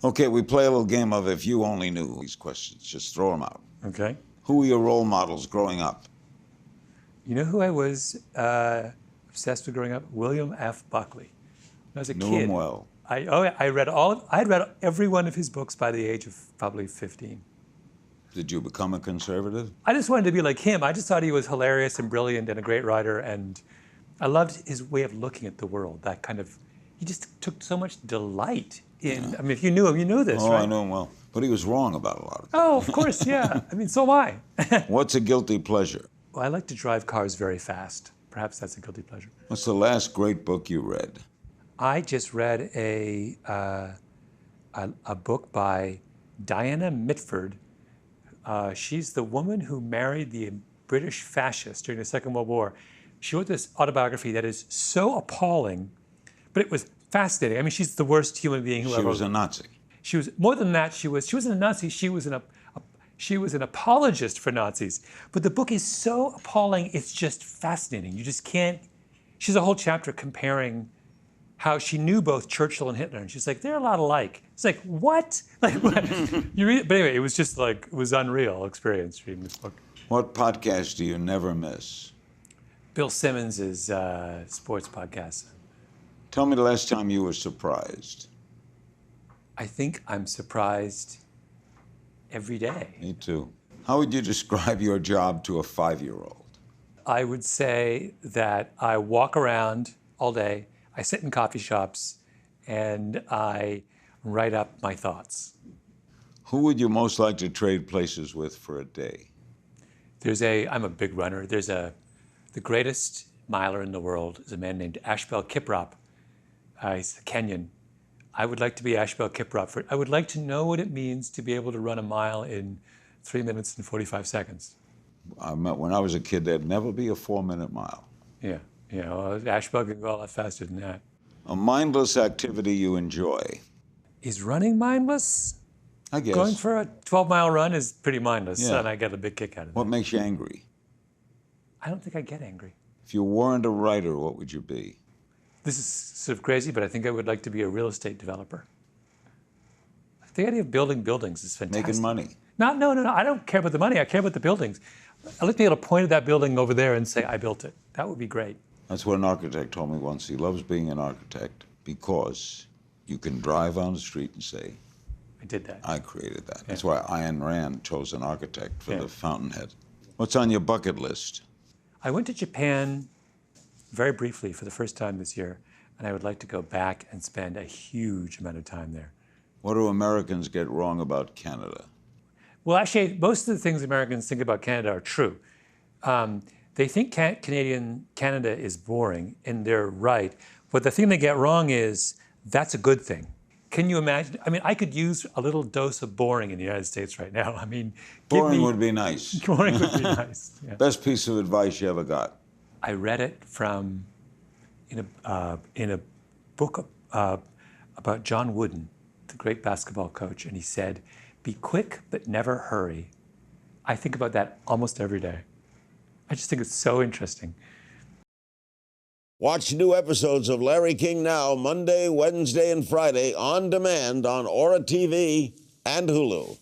Okay, we play a little game of if you only knew these questions. Just throw them out. Okay. Who were your role models growing up? You know who I was obsessed with growing up? William F. Buckley. When I was a Knew kid. him well. I read every one of his books by the age of probably 15. Did you become a conservative? I just wanted to be like him. I just thought he was hilarious and brilliant and a great writer, and I loved his way of looking at the world. That kind of, he just took so much delight in. I mean, if you knew him, you knew this, Oh, right? I knew him well. But he was wrong about a lot of things. Oh, of course, yeah. I mean, so am I. What's a guilty pleasure? Well, I like to drive cars very fast. Perhaps that's a guilty pleasure. What's the last great book you read? I just read a book by Diana Mitford. She's the woman who married the British fascists during the Second World War. She wrote this autobiography that is so appalling, but it was fascinating. I mean, she's the worst human being who ever. She was a Nazi. She was more than that. She wasn't a Nazi. She was an apologist for Nazis. But the book is so appalling. It's just fascinating. You just can't. She has a whole chapter comparing how she knew both Churchill and Hitler, and she's like, they're a lot alike. It's like, what? Like, what? You read it, but anyway, it was just like, it was unreal experience reading this book. What podcast do you never miss? Bill Simmons' sports podcast. Tell me the last time you were surprised. I think I'm surprised every day. Me too. How would you describe your job to a 5-year-old? I would say that I walk around all day. I sit in coffee shops and I write up my thoughts. Who would you most like to trade places with for a day? I'm a big runner. The greatest miler in the world is a man named Ashbel Kiprop. He's a Kenyan. I would like to be Ashbel Kiprop. I would like to know what it means to be able to run a mile in 3 minutes and 45 seconds. When I was a kid, there'd never be a 4-minute mile. Yeah. You know, Ashbel can go a lot faster than that. A mindless activity you enjoy? Is running mindless? I guess. Going for a 12-mile run is pretty mindless, Yeah. and I get a big kick out of it. What makes you angry? I don't think I get angry. If you weren't a writer, what would you be? This is sort of crazy, but I think I would like to be a real estate developer. The idea of building buildings is fantastic. Making money? No. I don't care about the money. I care about the buildings. I'd like to be able to point at that building over there and say, I built it. That would be great. That's what an architect told me once. He loves being an architect because you can drive on the street and say, I did that. I created that. Yeah. That's why Ayn Rand chose an architect for Yeah. the fountainhead. What's on your bucket list? I went to Japan very briefly for the first time this year, and I would like to go back and spend a huge amount of time there. What do Americans get wrong about Canada? Well, actually, most of the things Americans think about Canada are true. They think Canada is boring, and they're right. But the thing they get wrong is that's a good thing. Can you imagine? I mean, I could use a little dose of boring in the United States right now. I mean, Boring would be nice. Boring would be nice. Yeah. Best piece of advice you ever got? I read it in a book about John Wooden, the great basketball coach, and he said, "Be quick but never hurry." I think about that almost every day. I just think it's so interesting. Watch new episodes of Larry King Now Monday, Wednesday, and Friday on demand on Aura TV and Hulu.